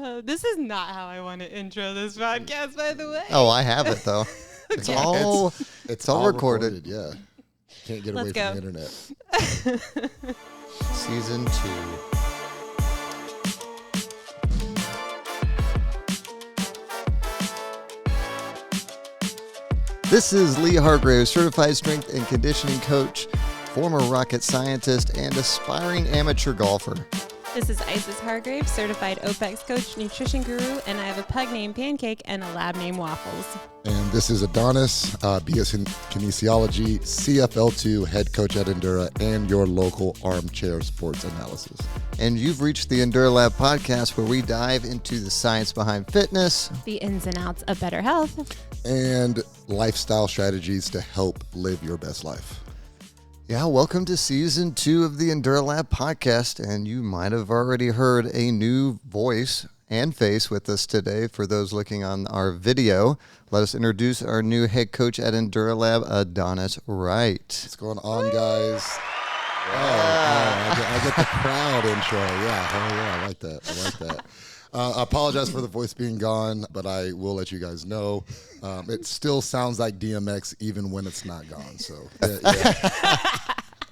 This is not how I want to intro this podcast, by the way. Oh, I have it though. It's all recorded. Yeah. Can't get away from the internet. Season 2. This is Lee Hargrave, certified strength and conditioning coach, former rocket scientist, and aspiring amateur golfer. This is Isis Hargrave, certified OPEX Coach Nutrition Guru, and I have a pug named Pancake and a lab named Waffles. And this is Adonys, BS in Kinesiology, CFL2 head coach at endura, and your local armchair sports analysis. And you've reached the enduraLAB podcast, where we dive into the science behind fitness, the ins and outs of better health, and lifestyle strategies to help live your best life. Yeah, welcome to Season 2 of the enduraLAB podcast, and you might have already heard a new voice and face with us today. For those looking on our video, let us introduce our new head coach at enduraLAB, Adonys Wright. What's going on, guys? I get the crowd intro. Yeah, I like that. I apologize for the voice being gone, but I will let you guys know. It still sounds like DMX even when it's not gone. So,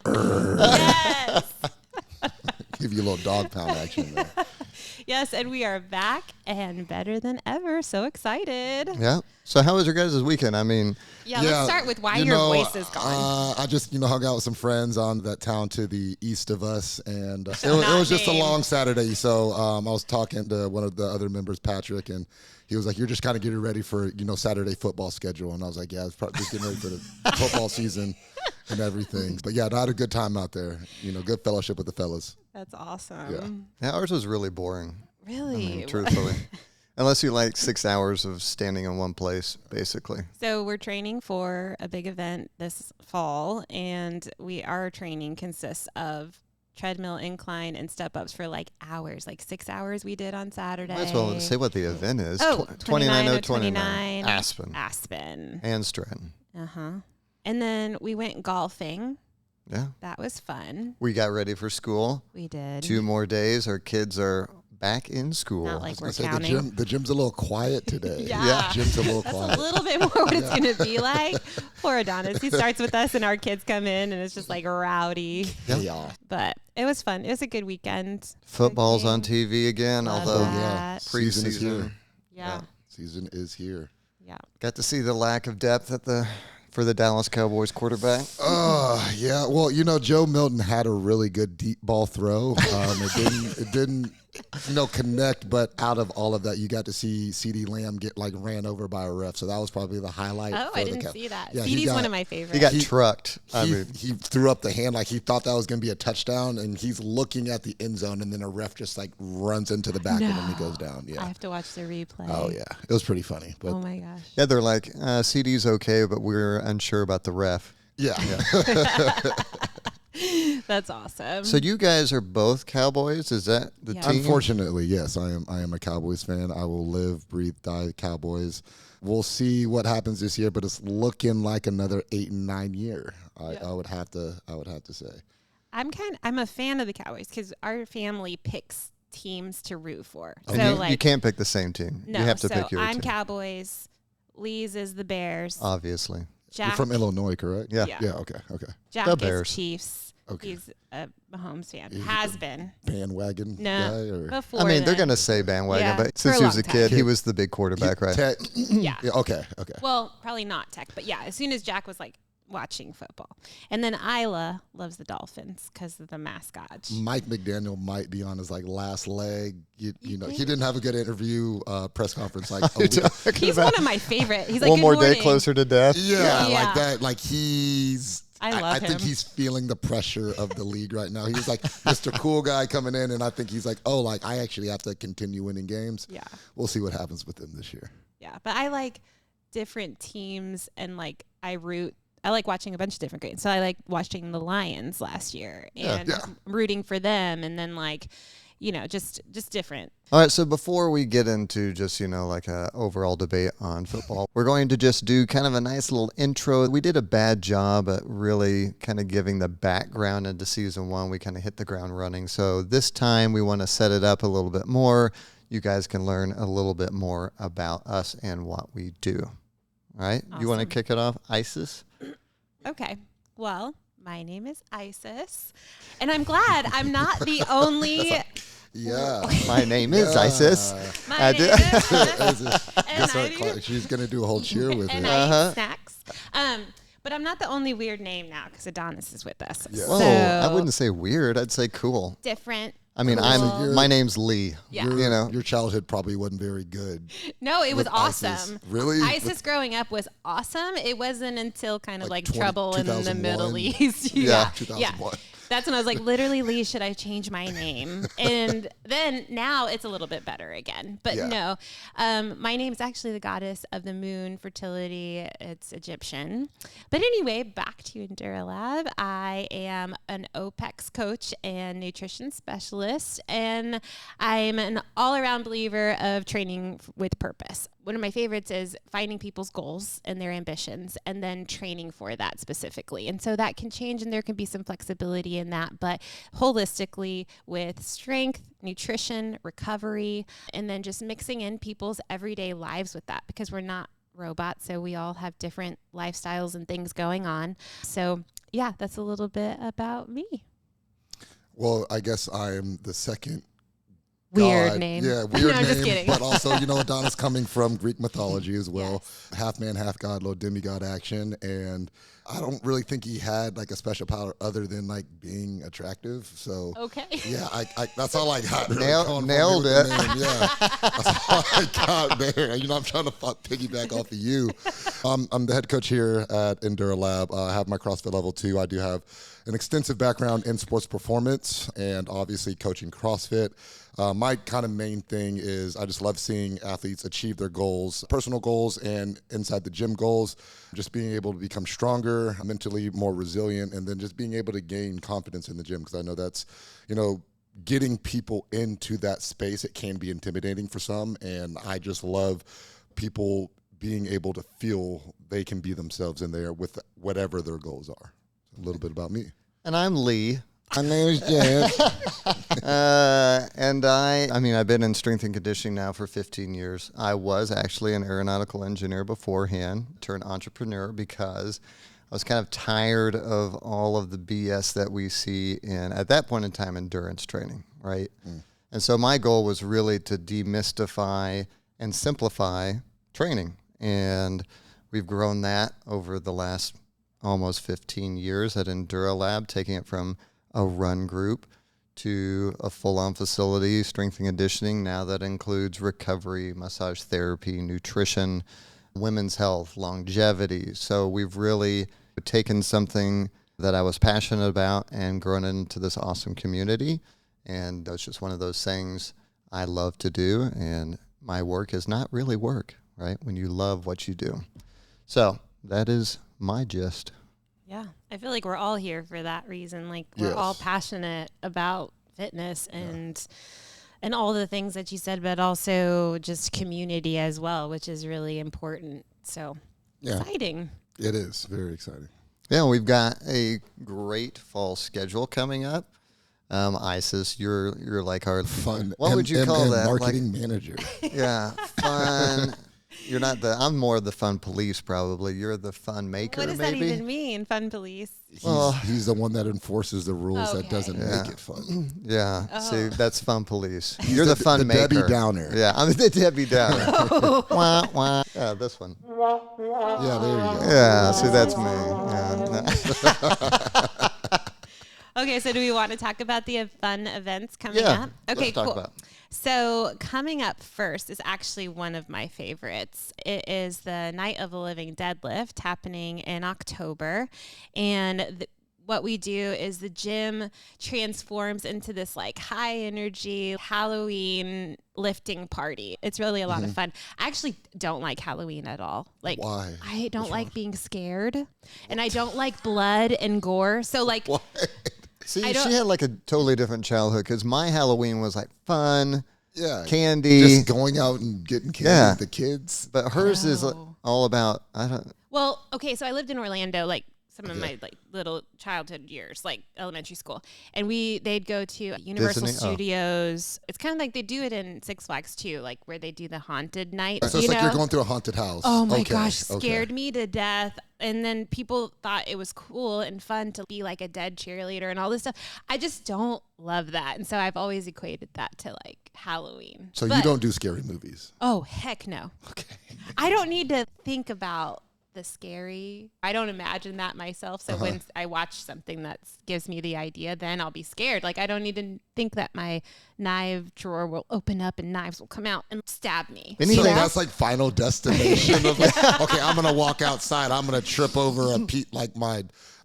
Yes. Give you a little dog pound action there. Yes, and we are back and better than ever. So excited. Yeah. So how was your guys' weekend? I mean, Let's start with why your voice is gone. I just, hung out with some friends on that town to the east of us, and it was just a long Saturday. So I was talking to one of the other members, Patrick, and he was like, "You're just kind of getting ready for, Saturday football schedule." And I was like, "Yeah, it's probably just getting ready for the football season and everything." But yeah, I had a good time out there. Good fellowship with the fellas. That's awesome. yeah, ours was really boring. Really? Truthfully. Unless you like 6 hours of standing in one place, basically. So we're training for a big event this fall, and our training consists of treadmill, incline, and step-ups for hours, 6 hours we did on Saturday. Might as well say what the event is. 29. Aspen. And Stratton. Uh-huh. And then we went golfing. Yeah. That was fun. We got ready for school. We did. 2 more days. Our kids are back in school. Not like we're counting. The gym's a little quiet today. Yeah. Gym's a little That's quiet. a little bit more what it's going to be like. Poor Adonys. He starts with us and our kids come in and it's just rowdy. Yeah. But it was fun. It was a good weekend. Football's on TV again, although Season is here. Yeah. Season is here. Yeah. Got to see the lack of depth for the Dallas Cowboys quarterback. Yeah. Well, Joe Milton had a really good deep ball throw. It didn't connect, but out of all of that, you got to see CeeDee Lamb get ran over by a ref. So that was probably the highlight. Oh, I didn't see that. Yeah, CeeDee's one of my favorites. He got trucked. He threw up the hand like he thought that was going to be a touchdown, and he's looking at the end zone, and then a ref just runs into the back of him and he goes down. Yeah. I have to watch the replay. Oh, yeah. It was pretty funny. But oh, my gosh. Yeah, they're like, CD's okay, but we're unsure about the ref. Yeah. That's awesome. So you guys are both Cowboys? Is that the team? Unfortunately, yes. I am a Cowboys fan. I will live, breathe, die Cowboys. We'll see what happens this year, but it's looking like another 8 and 9 year. I would have to say. I'm a fan of the Cowboys because our family picks teams to root for. And so you can't pick the same team. No, you have to pick your I'm team. Cowboys. Lee's is the Bears. Obviously. Jack, You're from Illinois, correct? Yeah. Yeah. Okay. Jack The is Bears. Chiefs. Okay. He's a Mahomes fan. Has been. Bandwagon No. guy? Or? Before I mean, they're then. going to say bandwagon, Yeah, but for since a he was long a kid, time. he was the big quarterback, right? Yeah. Okay. Well, probably not Tech, but yeah, as soon as Jack was watching football. And then Isla loves the Dolphins because of the mascot. Mike McDaniel might be on his last leg. You know, he didn't have a good interview press conference. He's one of my favorite. He's one more good morning. day closer to death. Yeah, Yeah. like that. Like I think him. he's feeling the pressure of the league right now. He was like Mr. Cool Guy coming in, and I think he's like, I actually have to continue winning games. Yeah. We'll see what happens with him this year. Yeah, but I like different teams, and I like watching a bunch of different games. So I like watching the Lions last year and rooting for them, and then just different. All right, so before we get into just, a overall debate on football, we're going to just do kind of a nice little intro. We did a bad job at really kind of giving the background into season 1. We kind of hit the ground running. So this time we want to set it up a little bit more. you guys can learn a little bit more about us and what we do. All right. Awesome. You want to kick it off, Isis? Okay. Well, my name is Isis, and I'm glad I'm not the only. Yeah. My name is Isis. My name is Isis. She's going to do a whole cheer with and it. I eat snacks. But I'm not the only weird name now because Adonys is with us. Yeah. Whoa, So I wouldn't say weird. I'd say cool. different. I mean, cool. my name's Lee. Yeah. You know, Your childhood probably wasn't very good. No, it was with awesome. ISIS. Really? ISIS growing up was awesome. It wasn't until kind of like 20 trouble in the 2001. Middle East. Yeah. 2001. That's when I was like, literally, Lee, should I change my name? And then now it's a little bit better again. But no, my name is actually the goddess of the moon, fertility. It's Egyptian. But anyway, back to enduraLAB. I am an OPEX coach and nutrition specialist, and I'm an all-around believer of training with purpose. One of my favorites is finding people's goals and their ambitions and then training for that specifically. And so that can change and there can be some flexibility in that, but holistically with strength, nutrition, recovery, and then just mixing in people's everyday lives with that because we're not robots. So we all have different lifestyles and things going on. So yeah, that's a little bit about me. Well, I guess I am the second Weird God. name. Yeah, weird No, name. I'm just kidding. But also, Adonys coming from Greek mythology as well. Yes. Half man, half god, little demigod action. And I don't really think he had like a special power other than like being attractive. So Okay. yeah, I that's all I got. Really Nailed it. Yeah, that's all I got there. I'm trying to piggyback off of you. I'm the head coach here at enduraLAB. I have my CrossFit Level 2. I do have an extensive background in sports performance and obviously coaching CrossFit. My kind of main thing is I just love seeing athletes achieve their goals, personal goals and inside the gym goals, just being able to become stronger, mentally more resilient, and then just being able to gain confidence in the gym because I know that's, getting people into that space. It can be intimidating for some, and I just love people being able to feel they can be themselves in there with whatever their goals are. A little bit about me. And I'm Lee. My name is James. And I've been in strength and conditioning now for 15 years. I was actually an aeronautical engineer beforehand, turned entrepreneur because I was kind of tired of all of the BS that we see at that point in time, endurance training, right? And so my goal was really to demystify and simplify training. And we've grown that over the last almost 15 years at enduraLAB, taking it from a run group to a full-on facility, strength and conditioning. Now that includes recovery, massage therapy, nutrition, women's health, longevity. So we've really taken something that I was passionate about and grown into this awesome community. And that's just one of those things I love to do. And my work is not really work, right? When you love what you do. So that is my gist. Yeah, I feel like we're all here for that reason. Like we're all passionate about fitness and all the things that you said, but also just community as well, which is really important. So exciting. It is very exciting. Yeah, we've got a great fall schedule coming up. Isis, you're like our Fun. What would you call that? Marketing manager. Yeah, fun. You're not I'm more of the fun police probably. You're the fun maker. What does maybe? that even mean, fun police? He's the one that enforces the rules that doesn't make it fun. Yeah. Oh. See, that's fun police. You're the fun maker. Debbie Downer. Yeah, I'm the Debbie Downer. Wah, wah. Yeah, this one. Yeah, there you go. Yeah, see, that's me. Yeah. Okay, so do we want to talk about the fun events coming Yeah, up? Okay, let's talk cool. about it. So coming up first is actually one of my favorites. It is the Night of the Living Deadlift happening in October. And what we do is the gym transforms into this like high energy Halloween lifting party. It's really a lot of fun. I actually don't like Halloween at all. Like, why? I don't like being scared, and I don't like blood and gore. So like, Why? See, she had like a totally different childhood because my Halloween was like fun, candy. Just going out and getting candy with the kids. But hers is No. all about, Well, okay, so I lived in Orlando, like some of my like little childhood years, like elementary school, and they'd go to Universal Studios. It's kind of like they do it in Six Flags too, like where they do the haunted night. So it's like you're going through a haunted house. Oh my gosh, scared me to death. And then people thought it was cool and fun to be like a dead cheerleader and all this stuff. I just don't love that, and so I've always equated that to like Halloween. So you don't do scary movies? Oh heck no. Okay. I don't need to think about the scary. I don't imagine that myself. So when I watch something that gives me the idea, then I'll be scared. Like I don't need to think that my knife drawer will open up and knives will come out and stab me. So that's like Final Destination. Of like, okay, I'm gonna walk outside. I'm gonna trip over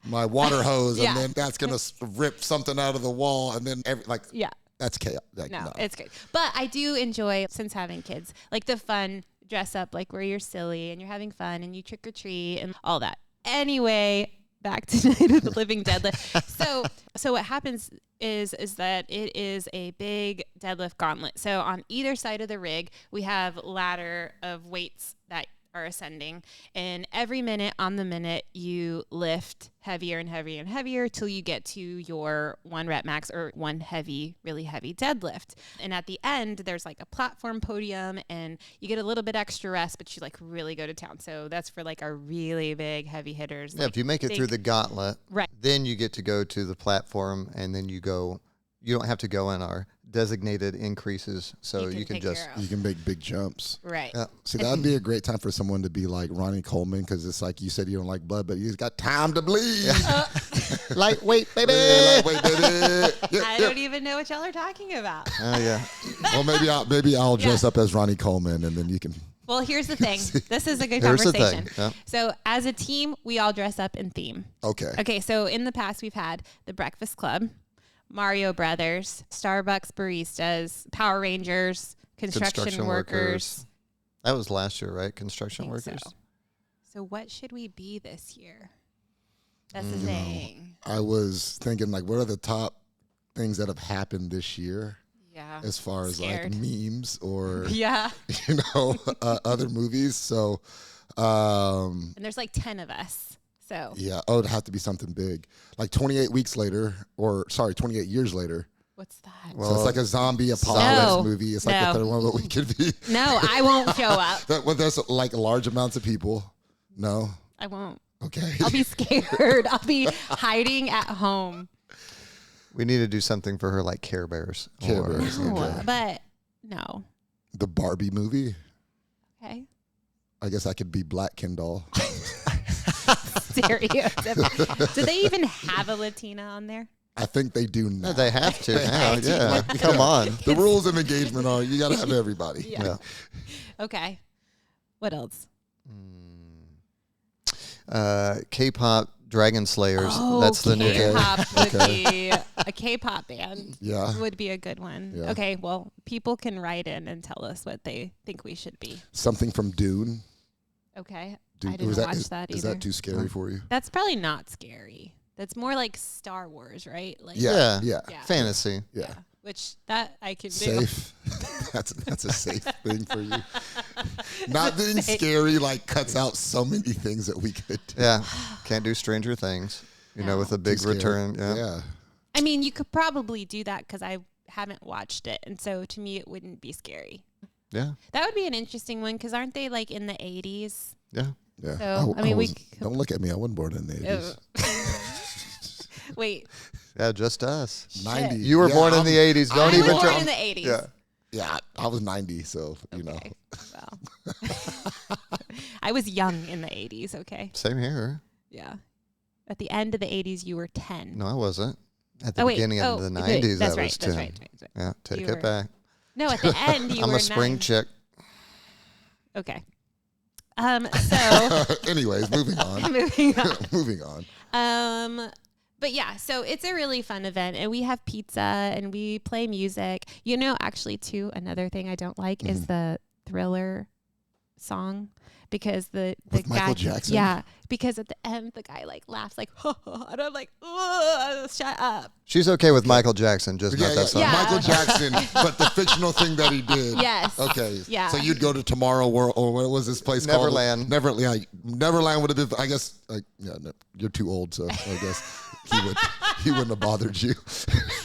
my water hose, and then that's gonna rip something out of the wall, and then that's chaos. Like, no, it's great. But I do enjoy, since having kids, like the fun dress up, like where you're silly and you're having fun and you trick or treat and all that. Anyway, back to Night of the Living Deadlift. So what happens is that it is a big deadlift gauntlet. So on either side of the rig, we have ladder of weights that are ascending, and every minute on the minute you lift heavier and heavier and heavier till you get to your 1 rep max or one really heavy deadlift. And at the end there's like a platform podium and you get a little bit extra rest, but you like really go to town. So that's for like our really big heavy hitters. Yeah, if you make it through the gauntlet, right, then you get to go to the platform, and then you don't have to go in our designated increases, so you can make big jumps. Right. Yeah. See, that would be a great time for someone to be like Ronnie Coleman, because it's like you said you don't like blood, but he's got time to bleed. Lightweight, baby. Lightweight, baby. I don't even know what y'all are talking about. Oh yeah. Well, maybe I'll dress up as Ronnie Coleman, and then you can. Well, here's the thing. This is a good Here's conversation. The thing. Yeah. So as a team, we all dress up in theme. Okay. So in the past, we've had the Breakfast Club, Mario Brothers, Starbucks baristas, Power Rangers, construction workers. That was last year, right? Construction workers. So what should we be this year? That's the thing. I was thinking, like, what are the top things that have happened this year? Yeah. As far as like memes or other movies. So and there's like 10 of us. So yeah, it'd have to be something big. Like 28 years later. What's that? Well, so it's like a zombie apocalypse movie. It's like the third one, but we could be. No, I won't show up. There's like large amounts of people. No, I won't. Okay. I'll be scared. I'll be hiding at home. We need to do something for her, like Care Bears. But no. The Barbie movie. Okay. I guess I could be Black Kendall. Stereotype. Do they even have a Latina on there? I think they do now. No, they have to now. Yeah. Come on. The rules of engagement are you got to have everybody. Yeah. Okay. What else? K-pop Dragon Slayers. Oh, that's the new K-pop would be a K-pop band. Yeah. Would be a good one. Yeah. Okay, well, people can write in and tell us what they think we should be. Something from Dune. Okay. Dune. I didn't watch that either. Is that too scary for you? That's probably not scary. That's more like Star Wars, right? Like Yeah. Fantasy. Yeah. Which that I can do. Safe. That's a safe thing for you. Not being scary cuts out so many things that we could do. Yeah. Can't do Stranger Things. You know, with a big return. Yeah. I mean, you could probably do that because I haven't watched it, and so to me, it wouldn't be scary. Yeah. That would be an interesting one because aren't they like in the 80s? Yeah. Yeah. So don't look at me. I wasn't born in the 80s. Wait. Yeah, just us. 90. You were born in the 80s. Don't I even was born in the 80s. Yeah. Yeah, I was 90, so you know. Well. I was young in the 80s. Okay. Same here. Yeah. At the end of the 80s, you were 10. No, I wasn't. At the beginning of the 90s, I was 10. That's right. Yeah, take it back. No, at the end, you were 9. I'm a spring chick. Okay. So. Anyways, moving on. Moving on. But yeah, so it's a really fun event, and we have pizza and we play music. You know, actually, too, another thing I don't like is the Thriller song because the With guy, Michael Jackson? Yeah, because at the end the guy like laughs like, and I'm like, oh, shut up. She's okay with Michael Jackson, just not that song. Yeah. Michael Jackson, but the fictional thing that he did. Yes. Okay. Yeah. So you'd go to Tomorrow World, or what was this place Neverland. called? Neverland. Neverland would have been, I guess, no, you're too old, so I guess he wouldn't have bothered you.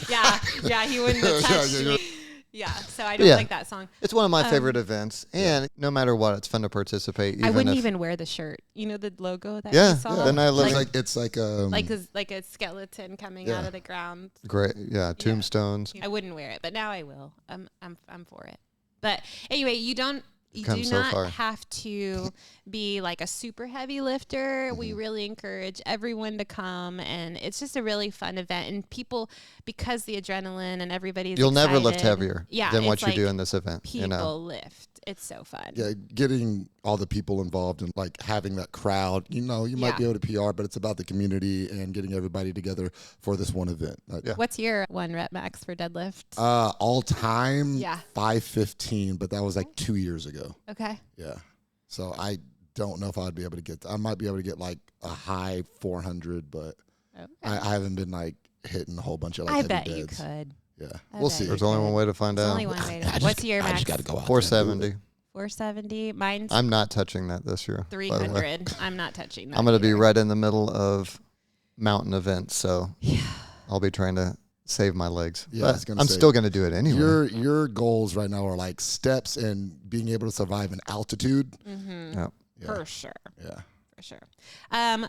Yeah, he wouldn't have touched me. Yeah, so I don't like that song. It's one of my favorite events, and no matter what, it's fun to participate. I wouldn't even wear the shirt. You know the logo that Yeah, you saw? yeah. Then I look It's like a skeleton coming out of the ground. great. Yeah, tombstones. I wouldn't wear it, but now I will. I'm for it. But anyway, you do so not far. have to be like a super heavy lifter. We really encourage everyone to come, and it's just a really fun event. And people, because the adrenaline and everybody's You'll never lift excited, heavier than what you do in this event. People lift. It's so fun. Yeah, getting all the people involved and like having that crowd, you might be able to PR, but it's about the community and getting everybody together for this one event. What's your 1 rep max for deadlift? All time, 515, but that was like 2 years ago. Okay. Yeah. So I don't know if I'd be able to get, I might be able to get like a high 400, but I haven't been like hitting a whole bunch of like I heavy bet beds. you could. Yeah. I we'll bet see. you There's only could. one way to find There's out. only one way to. What's your I max? just got to go out. 470. 470. Mine's I'm not touching that this year. by the way. 300. I'm not touching that. I'm going to be either. right in the middle of mountain events, so I'll be trying to save my legs. Yeah, I was But gonna I'm say, still going to do it anyway. Your goals right now are like steps and being able to survive in altitude. Mm-hmm. Yeah. For sure. Yeah. For sure.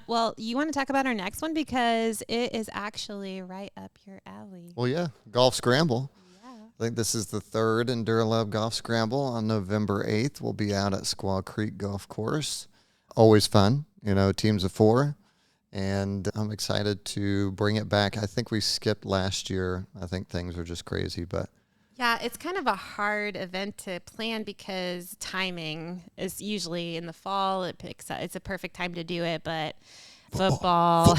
Well, you want to talk about our next one because it is actually right up your alley. Well, yeah, Golf Scramble. Yeah. I think this is the third enduraLAB Golf Scramble on November 8th. We'll be out at Squaw Creek Golf Course. Always fun, teams of 4. And I'm excited to bring it back. I think we skipped last year. I think things are just crazy, but Yeah, it's kind of a hard event to plan because timing is usually in the fall. It's a perfect time to do it, but football's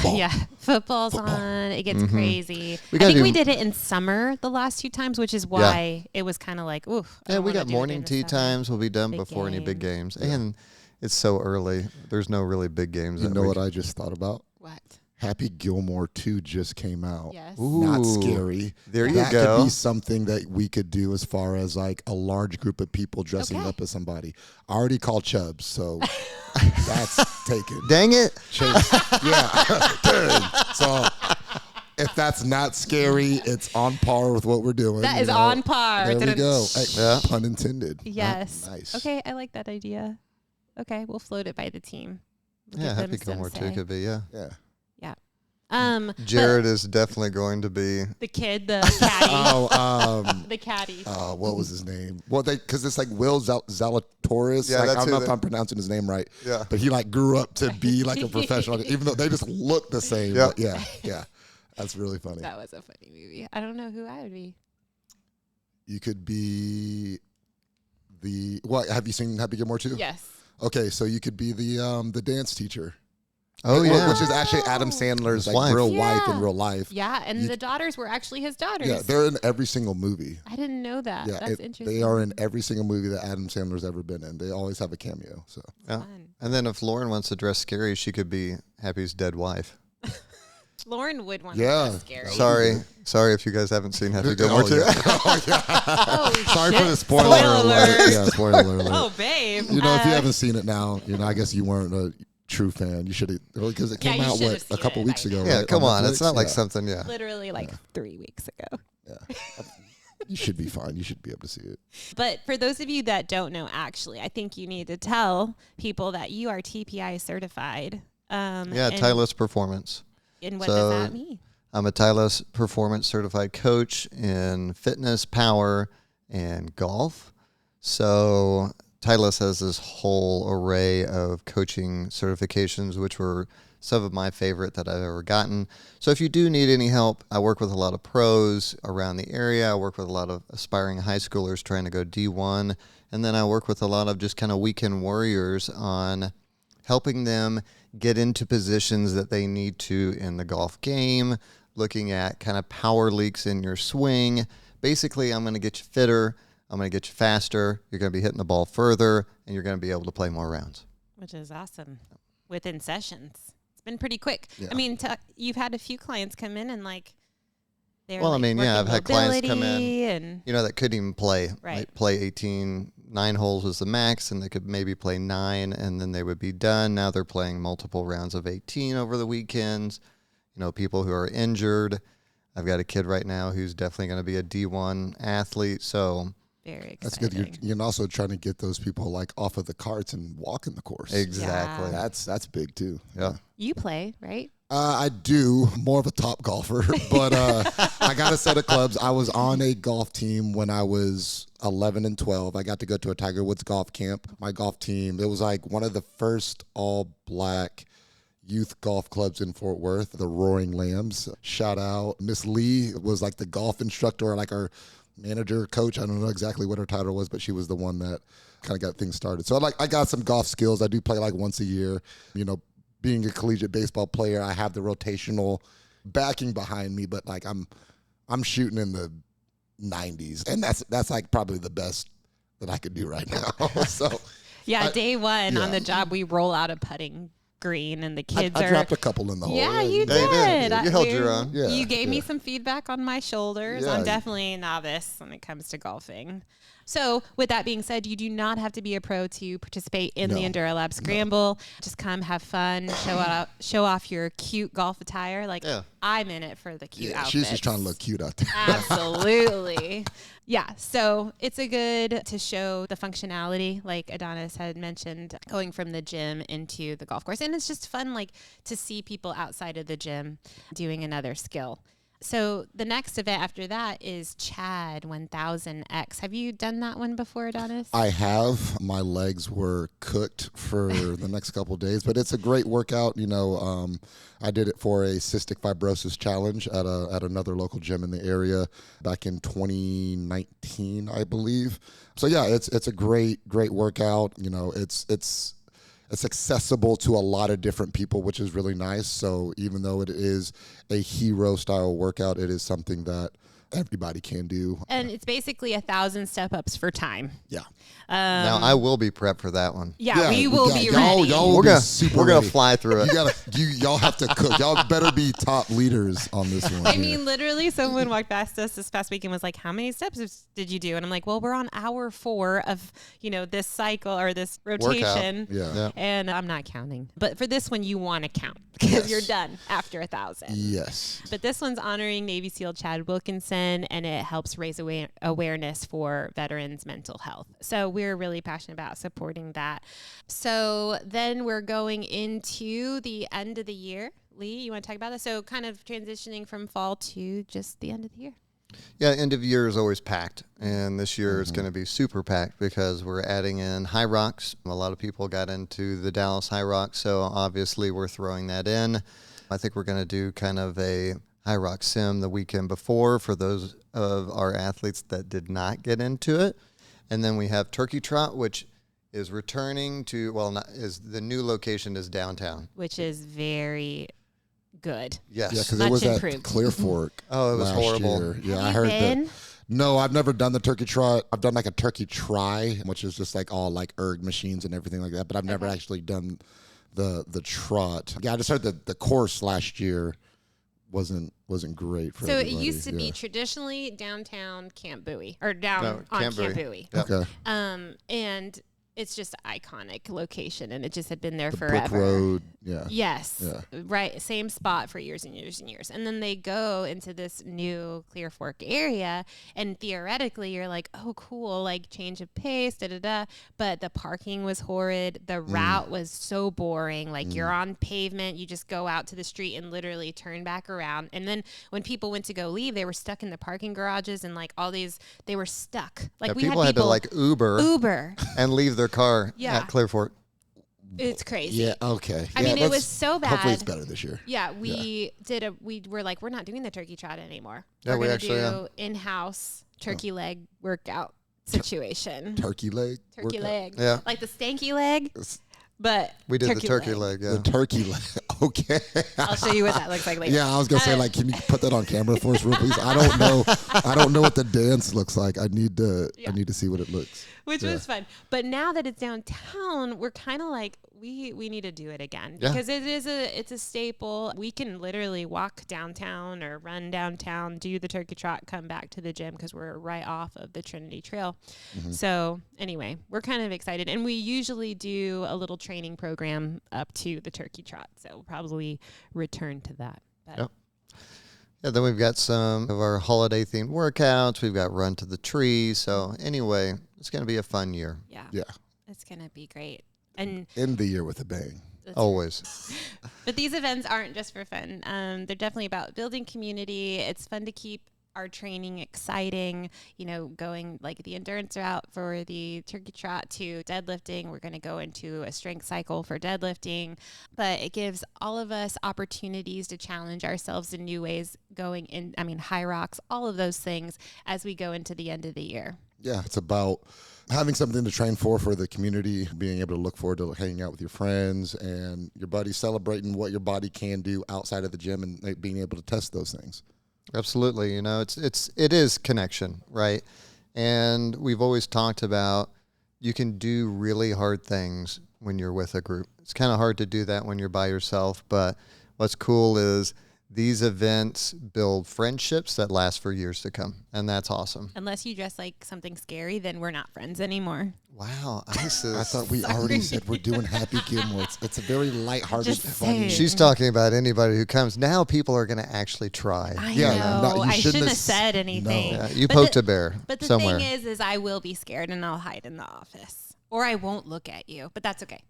on. It gets crazy. I think we did it in summer the last 2 times, which is why it was kind of like, oof. yeah, we got morning tee times. We'll be done before any big games. Yeah. And it's so early. There's no really big games. You know what I just thought about? What? Happy Gilmore 2 just came out. Yes. Not scary. There you that go. That could be something that we could do as far as like a large group of people dressing up as somebody. I already called Chubbs, so that's taken. Dang it. Yeah. So if that's not scary, it's on par with what we're doing. That is on par. There we go. Yeah. Pun intended. Yes. Nice. Okay, I like that idea. Okay, we'll float it by the team. We'll Yeah, give them Happy some Gilmore 2 say. could be, yeah. Yeah. Jared is definitely going to be. The kid, the caddy. The caddy. What was his name? Well, because it's like Will Zalatoris. Yeah, I that's don't who know if I'm pronouncing his name right. Yeah. But he like grew up to be like a professional, even though they just look the same. Yep. But yeah. That's really funny. That was a funny movie. I don't know who I would be. You could be what? Have you seen Happy Gilmore 2? Yes. Okay, so you could be the dance teacher. Oh, yeah. Which is actually Adam Sandler's His like wife. real wife in real life. Yeah, and the daughters were actually his daughters. Yeah, they're in every single movie. I didn't know that. Yeah, That's interesting. they are in every single movie that Adam Sandler's ever been in. They always have a cameo. So Yeah. Fun. And then if Lauren wants to dress scary, she could be Happy's dead wife. Lauren would want Yeah. to be scary. Sorry if you guys haven't seen Happy Gilmore 2. Oh, Sorry shit. for the spoiler alert. Yeah, spoiler alert. Oh, babe. If you haven't seen it now, I guess you weren't a true fan. You should have, because it came you out should have a seen couple it weeks by ago. now. Yeah, right, come on. Netflix? It's not like Yeah. something, yeah. Literally 3 weeks ago. Yeah. You should be fine. You should be able to see it. But for those of you that don't know, actually, I think you need to tell people that you are TPI certified. Yeah, Tireless Performance. And what does that mean? I'm a Tireless Performance certified coach in fitness, power, and golf. So Tireless has this whole array of coaching certifications, which were some of my favorite that I've ever gotten. So if you do need any help, I work with a lot of pros around the area. I work with a lot of aspiring high schoolers trying to go D1. And then I work with a lot of just kind of weekend warriors on helping them get into positions that they need to in the golf game, looking at kind of power leaks in your swing. Basically, I'm going to get you fitter. I'm going to get you faster. You're going to be hitting the ball further, and you're going to be able to play more rounds. Which is awesome. Within sessions. It's been pretty quick. Yeah. I mean, you've had a few clients come in and like, they're Well, like I mean, yeah, I've had clients come in, and that couldn't even play. Right. They'd play 9 holes was the max, and they could maybe play 9, and then they would be done. Now they're playing multiple rounds of 18 over the weekends. People who are injured. I've got a kid right now who's definitely going to be a D1 athlete, so very exciting. That's good. You're also trying to get those people like off of the carts and walking the course. Exactly. Yeah. That's big too. Yeah. You play, right? I do, more of a top golfer, but I got a set of clubs. I was on a golf team when I was 11 and 12. I got to go to a Tiger Woods golf camp. My golf team, it was like one of the first all-black youth golf clubs in Fort Worth, the Roaring Lambs. Shout out. Miss Lee was like the golf instructor, like our manager, coach. I don't know exactly what her title was, but she was the one that kind of got things started. So I got some golf skills. I do play like once a year, being a collegiate baseball player, I have the rotational backing behind me, but like I'm shooting in the 90s, and that's like probably the best that I could do right now. So yeah, day one on the job, we roll out a putting green, and the kids I dropped a couple in the hole. Yeah, you did. did. You held your own. Yeah, you gave me some feedback on my shoulders. Yeah. I'm definitely a novice when it comes to golfing. So with that being said, you do not have to be a pro to participate in the enduraLAB Scramble. Just come have fun, show off your cute golf attire. Like I'm in it for the cute outfits. She's just trying to look cute out there. Absolutely. Yeah, so it's a good to show the functionality, like Adonys had mentioned, going from the gym into the golf course. And it's just fun, like, to see people outside of the gym doing another skill. So the next event after that is Chad 1000X. Have you done that one before, Adonys? I have. My legs were cooked for the next couple of days, but it's a great workout. I did it for a cystic fibrosis challenge at another local gym in the area back in 2019, I believe. So yeah, it's a great workout. It's accessible to a lot of different people, which is really nice. So even though it is a hero style workout, it is something that everybody can do. And it's basically 1,000 step-ups for time. Yeah. Now I will be prepped for that one. Yeah, we will be ready. Y'all we're gonna fly through it. Y'all have to cook. Y'all better be top leaders on this one. I mean, literally, someone walked past us this past weekend and was like, "How many steps did you do?" And I'm like, "Well, we're on hour 4 of this cycle or this rotation, Yeah. and I'm not counting. But for this one, you want to count because you're done after 1,000. Yes. But this one's honoring Navy SEAL Chad Wilkinson, and it helps raise awareness for veterans' mental health. So we're really passionate about supporting that. So then we're going into the end of the year. Lee, you want to talk about this? So kind of transitioning from fall to just the end of the year. Yeah, end of year is always packed, and this year is going to be super packed because we're adding in High Rocks. A lot of people got into the Dallas High Rocks, so obviously we're throwing that in. I think we're going to do kind of a High Rock Sim the weekend before for those of our athletes that did not get into it. And then we have Turkey Trot, which is returning to, the new location is downtown. Which is very good. Yes. Yeah, because it was improved. at Clear Fork. Oh, it was horrible. Year. Yeah, Have I you heard been? that. No, I've never done the Turkey Trot. I've done like a Turkey Try, which is just like all like erg machines and everything like that. But I've never actually done the trot. Yeah, I just heard that the course last year wasn't great for everybody. So it used to be traditionally downtown Camp Bowie or down on Camp Bowie. Yep. Okay. And it's just an iconic location, and it just had been there The forever. Brook Road. Yeah. Yes. Yeah. Right. Same spot for years and years and years. And then they go into this new Clear Fork area, and theoretically you're like, oh, cool, like change of pace, da-da-da. But the parking was horrid. The route was so boring. Like you're on pavement. You just go out to the street and literally turn back around. And then when people went to go leave, they were stuck in the parking garages and like all these, they were stuck. Like Yeah, we people had to like Uber and leave their car at Clear Fork. It's crazy. Yeah. Okay. I mean, it was so bad. Hopefully, it's better this year. Yeah, we were like, we're not doing the turkey trot anymore. Yeah, we're we gonna actually do in-house turkey leg workout situation. Turkey leg. Turkey workout. leg. Yeah. Like the stanky leg. But we did the turkey leg. Yeah. The turkey leg. Okay. I'll show you what that looks like later. Yeah, I was gonna say, like, can you put that on camera for us, real please? I don't know. I don't know what the dance looks like. I need to see what it looks. Which was fun. But now that it's downtown, we're kind of like, we need to do it again because it's a staple. We can literally walk downtown or run downtown, do the turkey trot, come back to the gym because we're right off of the Trinity Trail. Mm-hmm. So anyway, we're kind of excited, and we usually do a little training program up to the turkey trot. So we'll probably return to that. Yep. Yeah, then we've got some of our holiday themed workouts. We've got Run to the Tree. So anyway, it's going to be a fun year. Yeah. It's going to be great. And end the year with a bang. Always. But these events aren't just for fun. They're definitely about building community. It's fun to keep our training exciting, going like the endurance route for the turkey trot to deadlifting. We're going to go into a strength cycle for deadlifting, but it gives all of us opportunities to challenge ourselves in new ways high rocks, all of those things as we go into the end of the year. Yeah, it's about having something to train for the community, being able to look forward to hanging out with your friends and your buddies, celebrating what your body can do outside of the gym and being able to test those things. Absolutely. It is connection, right? And we've always talked about you can do really hard things when you're with a group. It's kind of hard to do that when you're by yourself, but what's cool is these events build friendships that last for years to come, and that's awesome. Unless you dress like something scary, then we're not friends anymore. Wow, Isis. I thought we already said we're doing Happy Gilmore. It's a very lighthearted, funny. She's talking about anybody who comes. Now people are going to actually try. I know. I shouldn't have said anything. No. Yeah, you poked a bear But the somewhere. thing is I will be scared and I'll hide in the office. Or I won't look at you, but that's okay.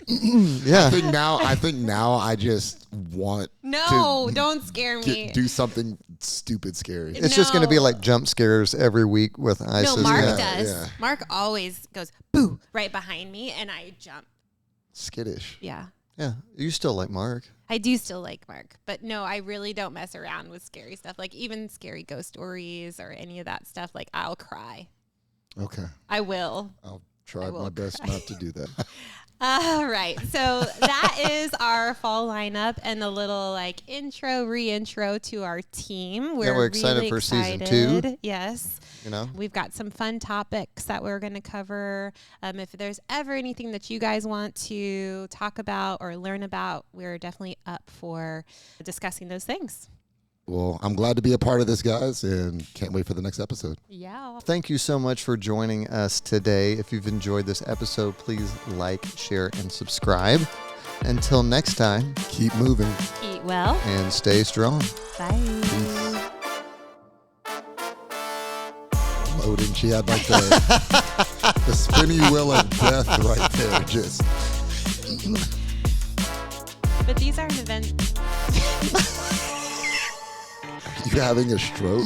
Yeah. I think now I just want to don't scare me. do something stupid scary. It's just going to be like jump scares every week with Isis. No, Mark does. Yeah. Mark always goes boo right behind me and I jump. Skittish. Yeah. Yeah. You still like Mark. I do still like Mark, but no, I really don't mess around with scary stuff. Like even scary ghost stories or any of that stuff. Like I'll cry. Okay. I will. I'll try my best not to do that. All right. So that is our fall lineup and a little reintro to our team. We're excited really for excited. season 2. Yes. We've got some fun topics that we're going to cover. If there's ever anything that you guys want to talk about or learn about, we're definitely up for discussing those things. Well, I'm glad to be a part of this, guys, and can't wait for the next episode. Yeah. Thank you so much for joining us today. If you've enjoyed this episode, please like, share, and subscribe. Until next time, keep moving. Eat well. And stay strong. Bye. Peace. Loading. She had like the spinny wheel of death right there. Just. But these aren't events. You having a stroke?